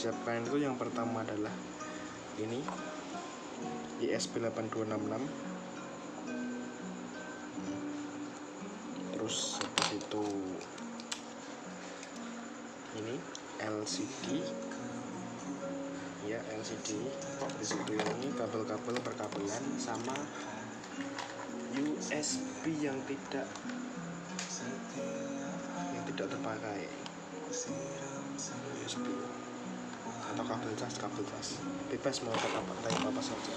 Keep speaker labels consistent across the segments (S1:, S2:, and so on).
S1: siapkan itu yang pertama adalah ini ISP8266, terus habis itu ini LCD ya, LCD. Di situ ini kabel-kabel perkabelan sama USB yang tidak terpakai, USB atau kabel cas bebas mau pakai apa saja.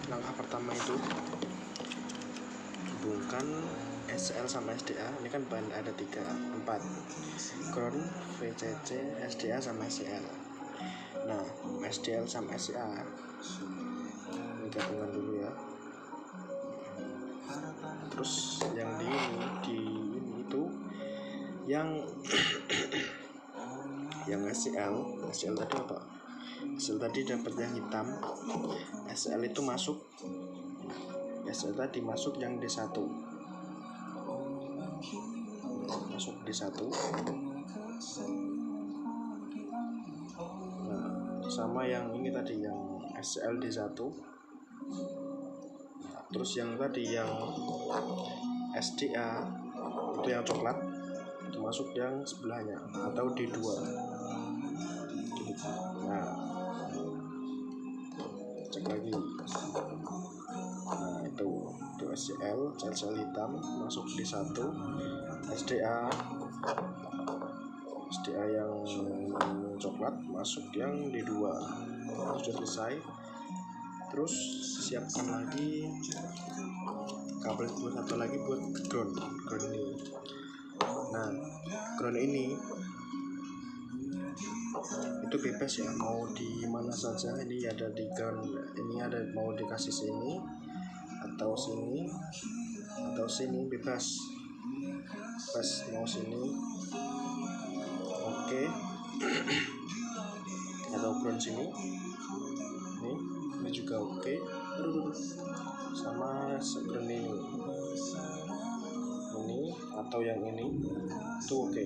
S1: Langkah pertama itu hubungkan SCL sama SDA. Ini kan bahan ada 4 ground, VCC, SDA sama SCL. Nah, SDL sama SCA ini gabungan dulu ya. Terus yang di ini itu yang yang SCL tadi apa? SCL tadi dapat yang hitam. SCL itu masuk yang D1. Masuk D1. Nah, sama yang ini tadi yang SCL D1. Nah, terus yang tadi yang SDA itu yang coklat itu masuk yang sebelahnya atau D2. Nah, cek lagi. Nah, itu SCL hitam masuk D1, SDA yang coklat masuk yang D2. Sudah selesai. Terus siapkan lagi kabel satu lagi buat ground ini. Nah, ground ini itu bebas ya, mau di mana saja. Ini ada di ground, ini ada mau dikasih sini atau sini bebas mau sini, oke. Atau ground sini, ini juga oke. Sama ground ini atau yang ini itu oke.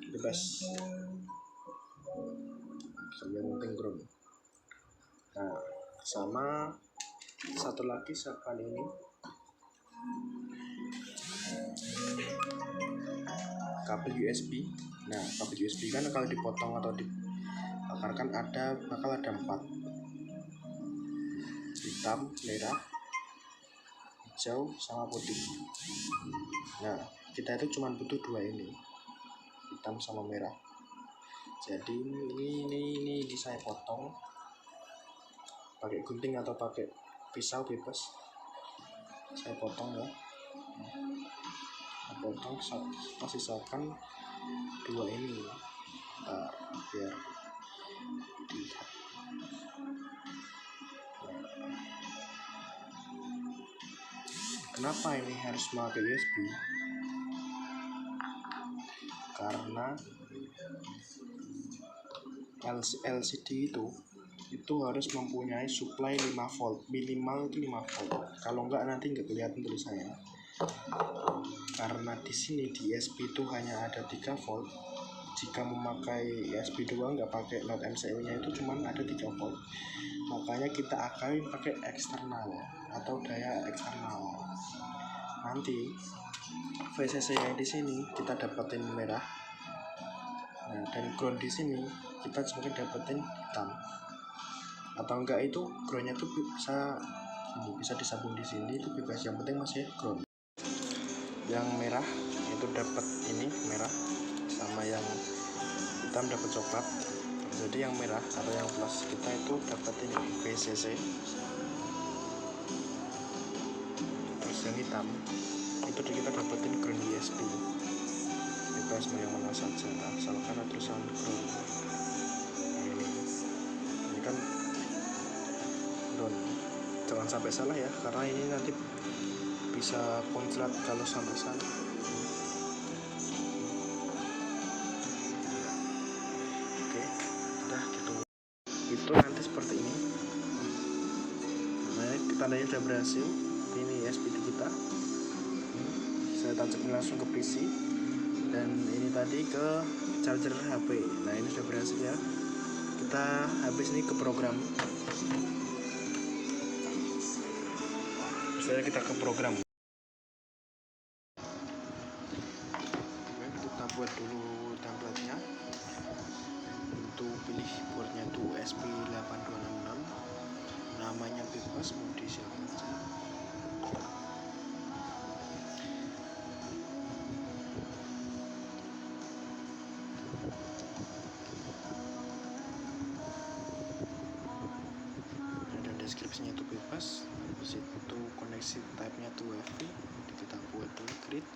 S1: Bebas, yang penting ground. Nah, sama satu lagi siapkan ini kabel USB. Nah, kabel USB kan kalau dipotong atau dibakarkan bakal ada 4, hitam, merah, hijau, sama putih. Nah, kita itu cuma butuh 2 ini, hitam sama merah. Jadi ini saya potong pakai gunting atau pakai pisau bebas. Saya potong ya. Potong, sisakan 2 ini. Biar dilihat. Kenapa ini harus memakai USB? Karena LCD itu harus mempunyai supply 5 volt, minimal itu 5 volt. Kalau enggak nanti enggak kelihatan tulisannya. Karena di sini di USB itu hanya ada 3 volt. Jika memakai USB doang nggak pakai not MCU-nya itu cuma ada 3 volt. Makanya kita akalin pakai eksternal atau daya eksternal. Nanti VCC yang di sini kita dapetin merah. Nah, dan ground di sini kita mungkin dapetin hitam. Atau enggak itu groundnya tuh bisa disambung di sini, itu bebas, yang penting masih ground. Yang merah itu dapat ini merah, sama yang hitam dapat coklat. Jadi yang merah atau yang plus kita itu dapetin VCC. Terus yang hitam itu kita dapetin ground USB. Bebas mau yang mana saja, asalkan ada tulisan ground. Ini kan ground, jangan sampai salah ya, karena ini nanti bisa konslet kalau sampai salah. Oke, udah gitu. Itu nanti seperti ini. Nah, tandanya sudah berhasil. Ini SPD kita. Saya tancapin langsung ke PC. Dan ini tadi ke charger HP. Nah ini sudah berhasil ya. Kita habis ini ke program. Misalnya kita ke program. Oke, kita buat dulu template-nya. Untuk pilih boardnya itu SP8266. Namanya bebas, mau di siapa aja. Ada deskripsinya itu bebas. Habis itu koneksi type-nya itu WiFi. Kita buat dulu grid.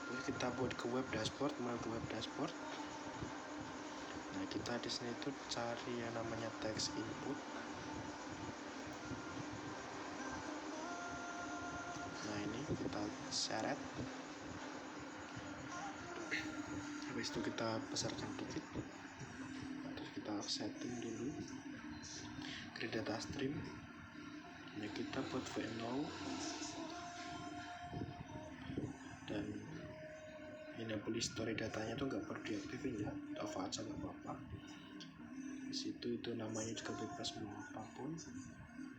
S1: Terus kita buat ke web dashboard, melalui web dashboard. Nah kita di sini itu cari yang namanya text input. Nah ini kita seret. Habis itu kita besarkan dikit. Terus kita setting dulu grid data stream. Nah kita buat v0 dan enable story datanya tuh nggak perlu diaktifin ya, off aja nggak apa-apa. Disitu itu namanya juga bebas mau apapun.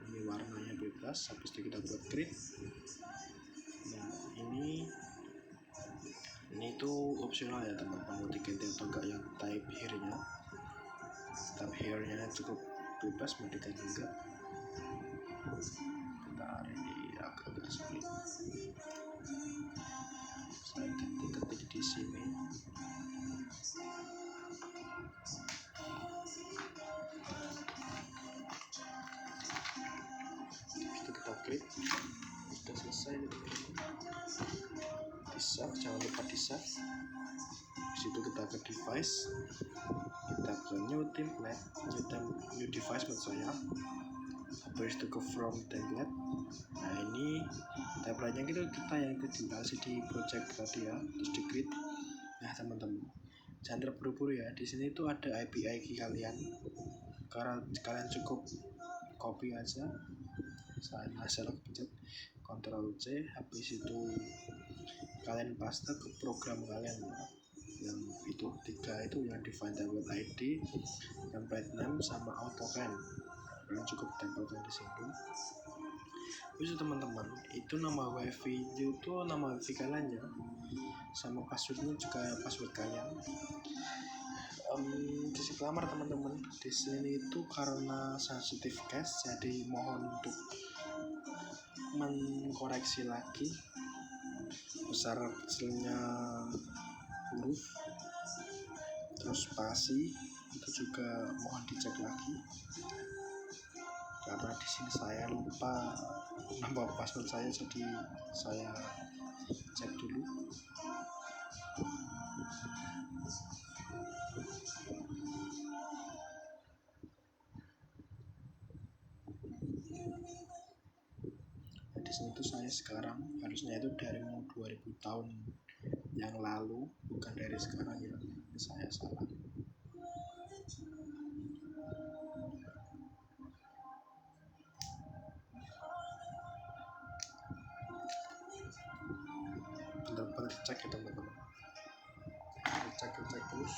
S1: Ini warnanya bebas. Habis itu kita buat grid. Nah ini tuh opsional ya teman-teman, mau diganti atau enggak yang type here-nya. Type here-nya cukup bebas, mau diganti enggak. Bentar, ini agak sulit. Saya ketik di sini. Itu kita klik. Sudah selesai. Di save, jangan lupa di save. Situ kita ke device, kita ke new template, new device maksud saya. Habis itu ke from template. Nah ini template-nya kita yang itu di LCD project tadi ya, terus di grid. Nah teman-teman, jangan terburu-buru ya. Di sini tuh ada IP kalian. Karena kalian cukup copy aja. Saya pencet Ctrl C. Habis itu kalian paste ke program kalian ya. Yang itu tiga itu yang define template ID, template name, sama AutoCAD. Kalian cukup tempelkan di sini. Terus teman-teman, itu nama wifi itu nama wifi kalian ya, sama passwordnya juga password kalian. Disclaimer teman-teman, di sini itu karena sensitive case, jadi mohon untuk mengkoreksi lagi besar kecilnya huruf, terus spasi itu juga mohon dicek lagi, karena di sini saya lupa nambah password saya, jadi saya cek dulu. Nah, di sini tuh saya sekarang harusnya itu dari 2000 tahun yang lalu, bukan dari sekarang ya. Ini saya salah. Benar-benar dicek ya teman-teman, dicek terus.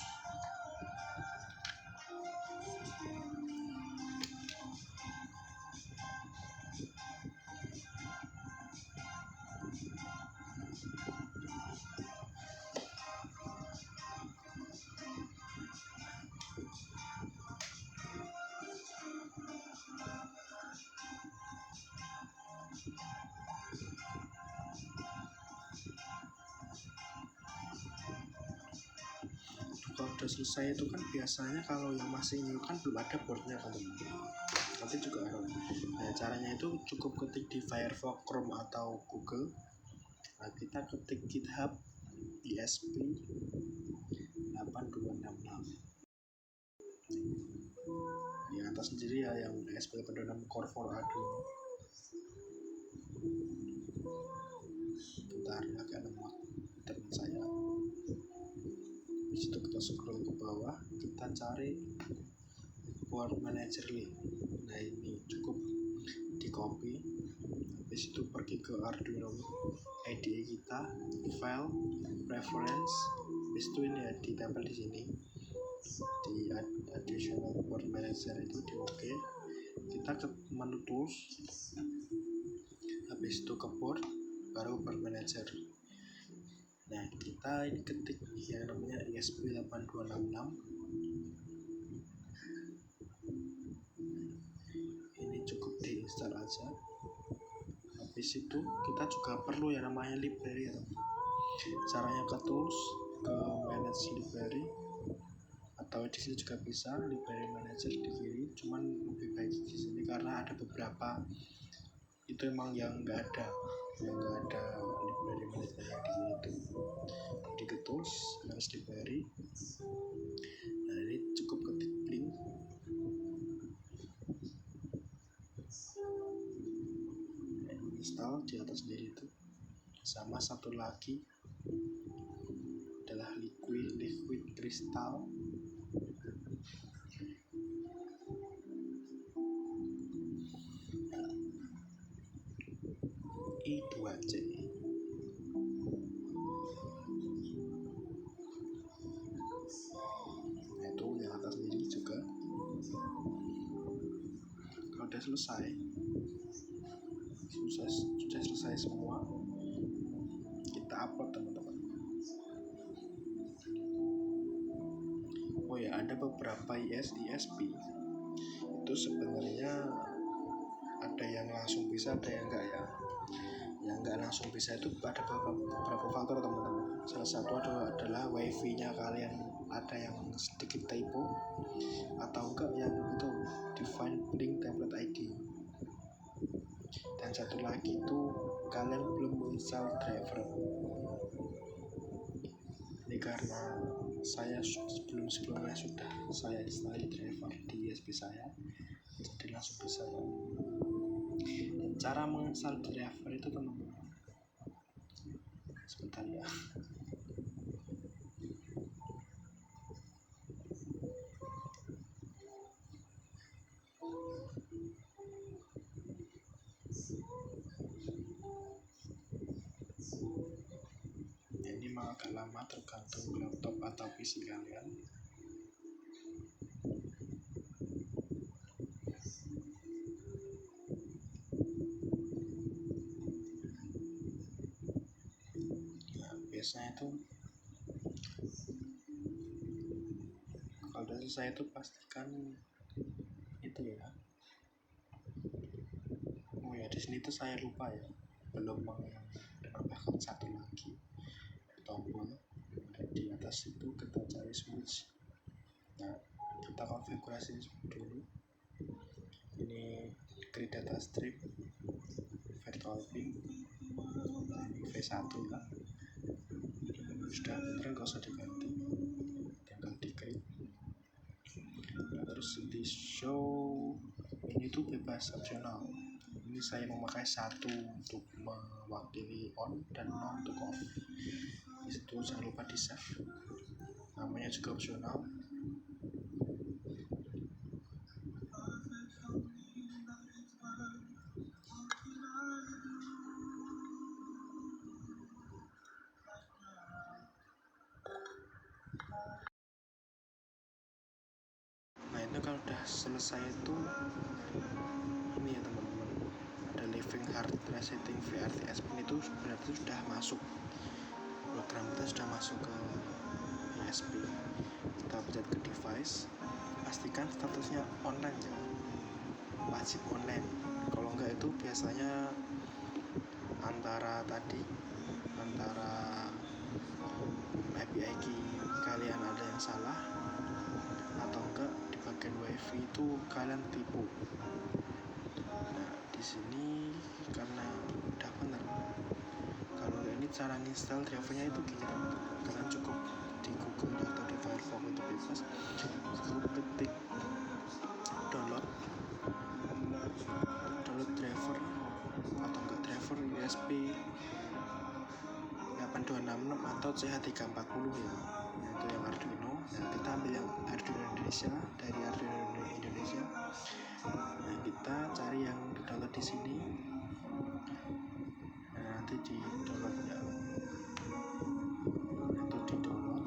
S1: Kalau udah selesai itu kan biasanya kalau yang masih new kan belum ada boardnya kan teman-teman, nanti juga error. Nah caranya itu cukup ketik di Firefox, Chrome atau Google. Nah kita ketik GitHub ESP8266. Di atas sendiri ya yang ESP8266 Core for Arduino. Bentar, agak lemot teman saya. Disitu kita scroll ke bawah, kita cari board manager link. Nah ini cukup di copy. Habis itu pergi ke Arduino IDE kita, file, preference, Habis itu ini ya ditempel di sini di additional board manager itu di oke. Kita ke menu tools, habis itu ke board, baru board manager. Nah kita ini ketik yang namanya ESP8266, ini cukup diinstal aja. Habis itu kita juga perlu yang namanya library ya. Caranya ke tools, ke manage library, atau di sini juga bisa library manager di kiri, cuman lebih baik di sini karena ada beberapa itu emang yang nggak ada library manager yang di sini itu. Jadi ke tools, manage library. Nah ini cukup ketik link, install di atas sendiri itu. Sama satu lagi adalah liquid crystal. I2C. Nah itu yang atas sendiri juga. Kalau udah selesai semua, kita upload teman-teman. Oh ya, ada beberapa ISP itu sebenarnya ada yang langsung bisa, ada yang enggak ya. Yang enggak langsung bisa itu ada beberapa faktor teman-teman. Salah satu adalah wifi-nya kalian ada yang sedikit typo, atau enggak yang itu define link template ID. Dan satu lagi itu kalian belum menginstal driver. Ini karena saya sebelumnya sudah saya install driver di USB saya, jadi langsung bisa. Dan cara menginstal driver itu teman-teman, sebentar ya. Ini memang agak lama tergantung laptop atau PC kalian. Nah, biasanya itu kalau dari saya itu pastikan itu ya. Oh ya, di sini tuh saya lupa ya, belum menambahkan satu lagi tombol. Di atas itu kita cari switch. Nah, kita konfigurasi dulu. Ini create data strip, virtual ping, ini V1 kan. Sudah bener, nggak usah diganti, tinggal di create. Nah, terus di show ini tuh bebas opsional. Ini saya memakai satu untuk mewakili on dan non untuk off. Itu jangan lupa di save, namanya juga opsional. Nah itu kalau udah selesai itu ini ya teman-teman, ada living hard resetting VRTS pin, itu berarti sudah masuk, program kita sudah masuk ke ISP. Kita pencet ke device, pastikan statusnya online ya, wajib online. Kalau enggak itu biasanya antara API key kalian ada yang salah, atau enggak di bagian wifi itu kalian tipu. Nah di sini karena udah benar. Kalau ini cara install drivernya itu gini, kalian cukup di Google atau di Firefox itu bebas, cukup ketik download driver atau enggak driver USB 8266 atau CH340 ya, itu yang Arduino. Nah kita ambil yang Arduino Indonesia, dari Arduino Indonesia. Nah kita cari yang download di sini. Nah nanti di download ya, itu di download.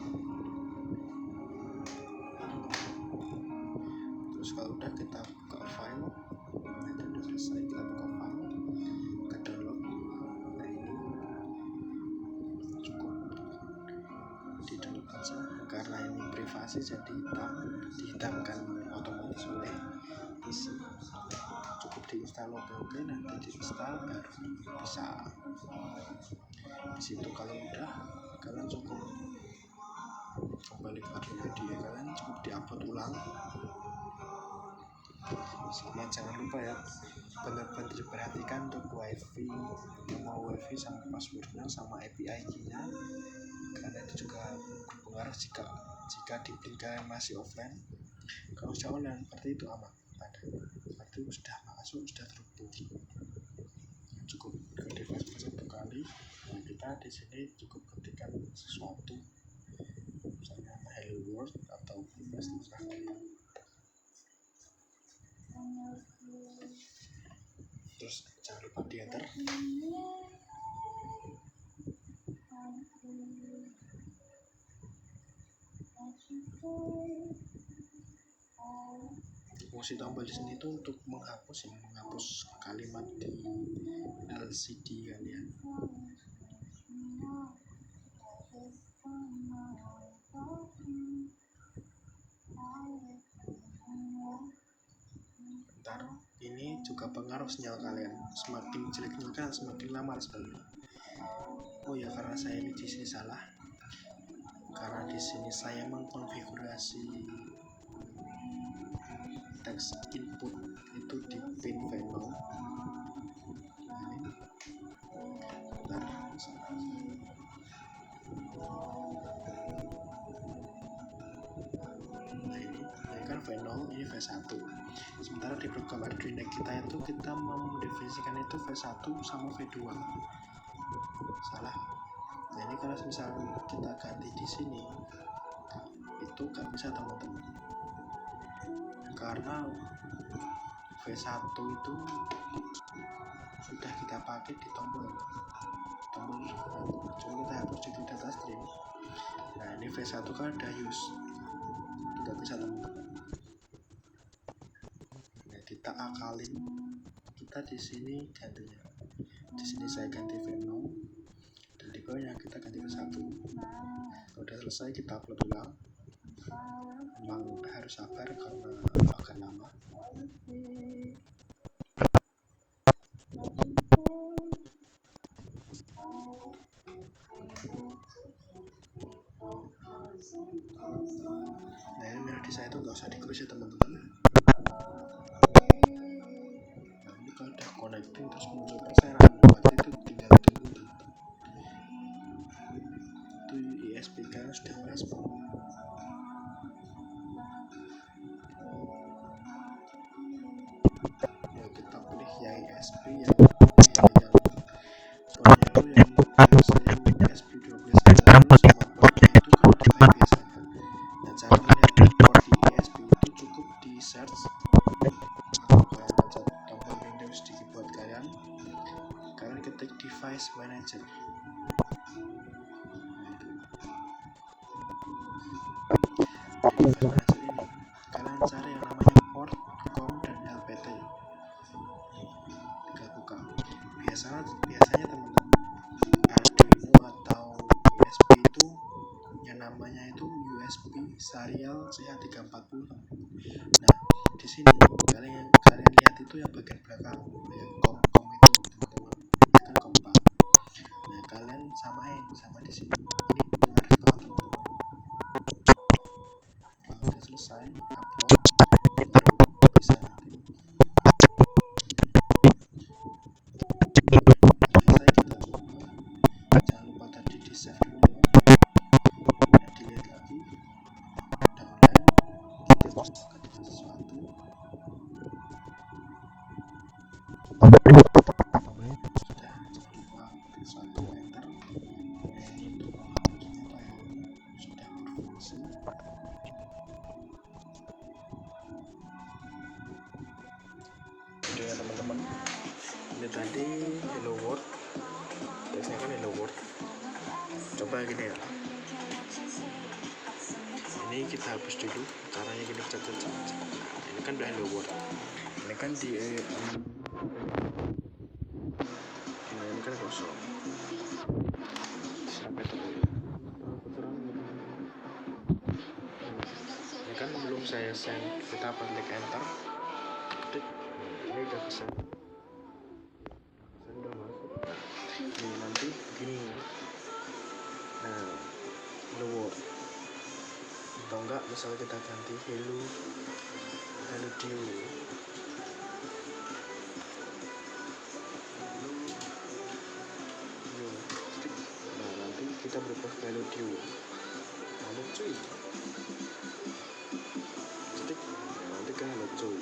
S1: Terus kalau udah kita buka file, itu udah selesai, kita buka file, kita download. Nah ini cukup di download aja, karena ini privasi jadi dihitamkan otomatis oleh PC. Cukup diinstal oke, nanti diinstal baru bisa. Di situ kalau udah, kalian cukup kembali ke media, kalian cukup diupload ulang. Sama jangan lupa ya, benar-benar diperhatikan untuk wifi, nama wifi sama passwordnya sama API key-nya, karena itu juga berpengaruh jika di link kalian masih offline. Kalau sudah online berarti itu aman, berarti sudah masuk, sudah terhubung. Cukup ke device satu kali. Nah, kita di sini cukup ketikkan sesuatu, misalnya hello world atau bebas terserah kalian. Terus jangan lupa di enter. Fungsi tombol di sini itu untuk menghapus kalimat di LCD kalian. Bentar, ini juga pengaruh sinyal kalian. Semakin jelek sinyal kalian, semakin lama sebenarnya. Oh ya, karena saya ini di sini salah. Karena di sini saya mengkonfigurasi teks input itu di pin V0. Nah ini kan V0, ini V1. Sementara di program Arduino kita mendefinisikan itu V1 sama V2. Salah. Nah ini kalau misalnya kita ganti di sini, itu kan bisa teman-teman. Karena V1 itu sudah kita pakai di tombol cuma kita hapus di data stream. Nah ini V1 kan ada use, tidak bisa teman-teman. Nah kita akalin, kita di sini gantinya, di sini saya ganti V0 dan di bawahnya kita ganti V1. Kalau udah selesai kita upload ulang. Memang harus sabar karena akan lama. Nah ini melodi saya itu nggak usah di-close ya teman-teman. Nah ini kalau udah connecting terus muncul perseran, berarti itu tinggal tunggu teman-teman. Itu ISP kan sudah merespon. Ya kita pilih yang ISP yang ISP 12 sama portnya itu kan pakai biasa. Dan cara melihat port di ISP itu cukup di search, kalian pencet tombol Windows di keyboard kalian ketik device manager. Di device manager ini kalian cari yang namanya port, COM, dan LPT. Kita buka. Biasanya teman-teman Arduino atau USB itu yang namanya itu USB serial CH340. Nah di sini kalian lihat itu yang bagian belakang ya, COM itu teman-teman, kan kompak. Nah kalian samain sama di sini, ini harus tahu teman-teman. Kalau udah selesai upload baru bisa nanti. Selesai kita coba, jangan lupa tadi di save dulu ya. Dilihat lagi udah online, kita harus ketik sesuatu. Sudah, jangan lupa ketik sesuatu, enter. Nah ini untuk menghapusnya file sudah berfungsi. Oke ya teman-teman, ini tadi hello world, teksnya kan hello world. Coba gini ya, ini kita hapus dulu, caranya gini, cet. Nah, ini kan udah hello world, ini kan di nah, ini kan kosong sampai ini kan belum saya send, kita klik enter, klik, ini udah kesend, udah masuk. Ini nanti gini, nah hello world atau enggak misal kita ganti hello Dio. Nah nanti kita berubah ke hello Dio, hello cuy, nanti ke hello cuy.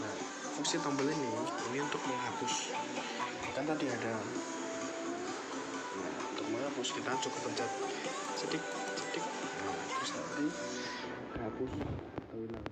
S1: Nah fungsi tombol ini untuk menghapus, kan tadi ada. Nah untuk menghapus kita cukup pencet sedik. Nah terus nanti hapus atau hilang.